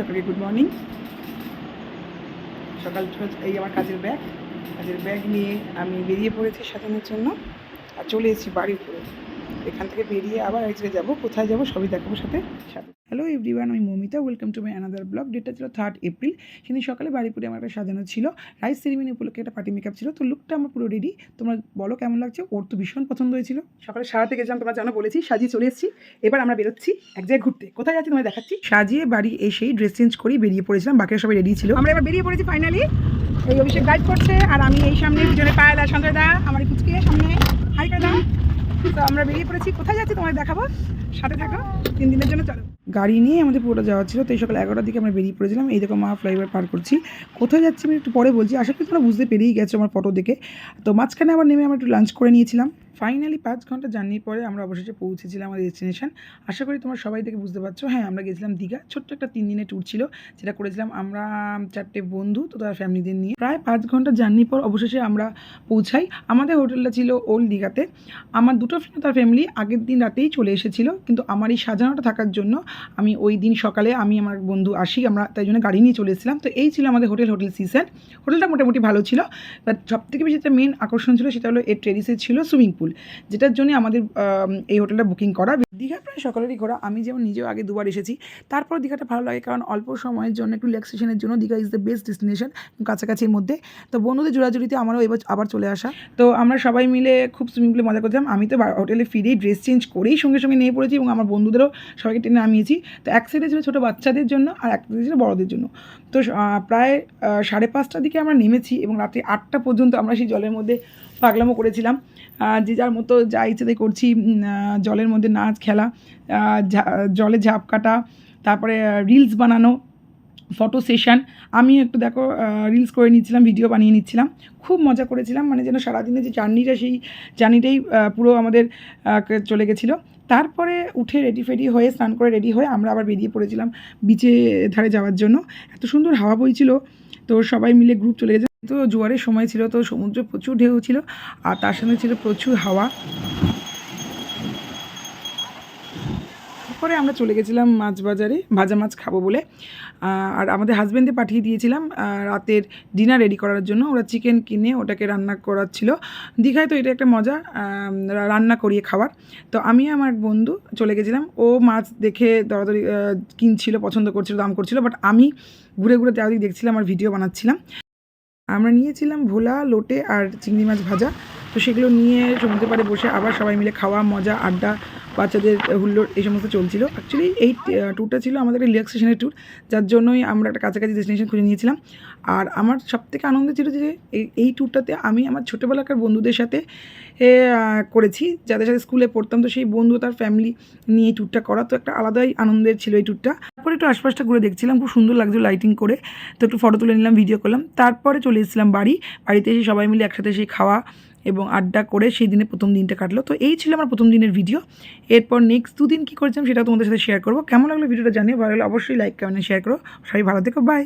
সকলকে good morning. সকাল এই আমার কাজের ব্যাগ নিয়ে আমি বেরিয়ে পড়েছি সাজানোর জন্য আর চলে এসেছি বাড়ির উপরে। এখান থেকে বেরিয়ে আবার এক জায়গায় যাবো, কোথায় যাবো সবই দেখাবো সাথে। হ্যালো এভরিওয়ান, আমি Mamita, welcome to my another blog. ডেটটা ছিল 3 এপ্রিল। সেদিন সকালে বাড়িপুরে আমার একটা সাজানো ছিল, রাইস সেরিমনি উপলক্ষে একটা পার্টি মেকআপ ছিল। তো লুকটা আমার পুরো রেডি। তোমরা বলো কেমন লাগছে? ওর তো ভীষণ পছন্দ হয়েছিল। সকালে সারাতে গেছিলাম, তোমরা জানো বলেছি, সাজিয়ে চলে এসেছি। এবার আমরা বেরোচ্ছি এক জায়গায় ঘুরতে। কোথায় যাচ্ছি তোমায় দেখাচ্ছি। সাজিয়ে বাড়ি এসেই ড্রেস চেঞ্জ করি বেরিয়ে পড়েছিলাম, বাকিরা সবাই রেডি ছিল। আমরা এবার বেরিয়ে পড়েছি ফাইনালি। এই অভিষেক গাইড করছে আর আমি এই সামনে পিছনে পায়েলা, সঞ্জয় দা আমার কুচকে সামনে হাই করে দাও। তো আমরা বেরিয়ে পড়েছি, কোথায় যাচ্ছি তোমায় দেখাবো, সাথে থাকো। 3 দিনের জন্য চলো। গাড়ি নিয়ে আমাদের পুরোটা যাওয়া ছিল। তো এই সকাল 11টার দিকে আমরা বেরিয়ে পড়েছিলাম। এই দেখো মা ফ্লাইওভার পার করছি। কোথায় যাচ্ছি আমি একটু পরে বলছি, আশা করি তোমরা বুঝতে পেরেই গেছো আমার ফটো দেখে। তো মাঝখানে আবার নেমে আমরা একটু লাঞ্চ করে নিয়েছিলাম। ফাইনালি 5 ঘন্টা জার্নির পরে আমরা অবশেষে পৌঁছেছিলাম আমাদের ডেস্টিনেশন। আশা করি তোমরা সবাই থেকে বুঝতে পারছো। হ্যাঁ, আমরা গেছিলাম দীঘা। ছোট্ট একটা 3 দিনের ট্যুর ছিল, যেটা করেছিলাম আমরা 4টে বন্ধু তো তার ফ্যামিলিদের নিয়ে। প্রায় 5 ঘন্টা জার্নির পর অবশেষে আমরা পৌঁছাই। আমাদের হোটেলটা ছিল ওল্ড দীঘাতে। আমার দুটো ফ্রেন্ড তার ফ্যামিলি আগের দিন রাতেই চলে এসেছিলো, কিন্তু আমার এই সাজানোটা থাকার জন্য আমি ওই দিন সকালে আমি আমার বন্ধু আসি, আমরা তাই জন্য গাড়ি নিয়ে চলে এসেছিলাম। তো এই ছিল আমাদের হোটেল সিসেন্ট। হোটেলটা মোটামুটি ভালো ছিল, বাট সবথেকে বেশি যেটা মেন আকর্ষণ ছিল সেটা হলো এর টেরিসে ছিল সুইমিং পুল, যেটার জন্য আমাদের এই হোটেলটা বুকিং করা। দীঘা প্রায় সকলেরই ঘোরা, আমি যেমন নিজেও আগে 2বার এসেছি। তারপর দীঘাটা ভালো লাগে কারণ অল্প সময়ের জন্য একটু রিল্যাক্সেশনের জন্য Digha is the best destination, কাছাকাছির মধ্যে। তো বন্ধুদের জোড়াজুড়িতে আমারও এবার আবার চলে আসা। তো আমরা সবাই মিলে খুব সুইমিং পুলে মজা করছিলাম। আমি তো হোটেলে ফিরেই ড্রেস চেঞ্জ করেই সঙ্গে সঙ্গে নিয়ে পড়েছি এবং আমার বন্ধুদেরও সবাইকে টেনে নামিয়েছি। তো এক সাইডে ছিল ছোটো বাচ্চাদের জন্য আর এক সাইডে ছিল বড়দের জন্য। তো প্রায় 5:30টার দিকে আমরা নেমেছি এবং রাত্রি 8টা পর্যন্ত আমরা সেই জলের মধ্যে পাগলামো করেছিলাম। যে যার মতো যা ইচ্ছে তাই করছি, জলের মধ্যে নাচ খেলা, জলে ঝাঁপ কাটা, তারপরে রিলস বানানো, ফটো সেশন। আমি একটু দেখো রিলস করে নিচ্ছিলাম, ভিডিও বানিয়ে নিচ্ছিলাম। খুব মজা করেছিলাম, মানে যেন সারাদিনে যে জার্নিটা সেই জার্নিটাই পুরো আমাদের চলে গেছিলো। তারপরে উঠে রেডি ফেডি হয়ে স্নান করে রেডি হয়ে আমরা আবার বেরিয়ে পড়েছিলাম বিচে ধারে যাওয়ার জন্য। এত সুন্দর হাওয়া বইছিল, তো সবাই মিলে গ্রুপ চলে গেছে। তো জোয়ারের সময় ছিল, তো সমুদ্রে প্রচুর ঢেউ ছিল আর তার সঙ্গে ছিল প্রচুর হাওয়া। পরে আমরা চলে গেছিলাম মাছ বাজারে ভাজা মাছ খাবো বলে, আর আমাদের হাজব্যান্ডে পাঠিয়ে দিয়েছিলাম রাতের ডিনার রেডি করার জন্য। ওরা চিকেন কিনে ওটাকে রান্না করাচ্ছিল। দীঘায় তো এটা একটা মজা, রান্না করিয়ে খাওয়ার। তো আমি আমার বন্ধু চলে গেছিলাম। ও মাছ দেখে দরাদরি কিনছিল, পছন্দ করছিল, দাম করছিল, বাট আমি ঘুরে ঘুরে চারিদিকে দেখছিলাম আর ভিডিও বানাচ্ছিলাম। আমরা নিয়েছিলাম ভোলা, লোটে আর চিংড়ি মাছ ভাজা। তো সেগুলো নিয়ে সমুদ্রে পাড়ে বসে আবার সবাই মিলে খাওয়া, মজা, আড্ডা, বাচ্চাদের হুল্লোড় এই সমস্ত চলছিল। অ্যাকচুয়ালি এই ট্যুরটা ছিল আমাদের রিল্যাক্সেশনের ট্যুর, যার জন্যই আমরা একটা কাছাকাছি ডেস্টিনেশন খুঁজে নিয়েছিলাম। আর আমার সবথেকে আনন্দ ছিল যে এই ট্যুরটাতে আমি আমার ছোটোবেলাকার বন্ধুদের সাথে করেছি, যাদের সাথে স্কুলে পড়তাম। তো সেই বন্ধু তার ফ্যামিলি নিয়ে এই ট্যুরটা করা, তো একটা আলাদাই আনন্দের ছিল এই ট্যুরটা। তারপরে একটু আশপাশটা ঘুরে দেখছিলাম, খুব সুন্দর লাগছিল লাইটিং করে। তো একটু ফটো তুলে নিলাম, ভিডিও করলাম। তারপরে চলে এসেছিলাম বাড়িতে এসে সবাই মিলে একসাথে সেই খাওয়া এবং আড্ডা করে সেই দিনে প্রথম দিনটা কাটলো। তো এই ছিল আমার প্রথম দিনের ভিডিও। এরপর নেক্সট 2 দিন কী করেছিলাম সেটা তোমাদের সাথে শেয়ার করবো। কেমন লাগলো ভিডিওটা জানিয়ে, ভালো লাগলে অবশ্যই লাইক কমেন্ট শেয়ার করো। সবাই ভালো থেকো, বাই।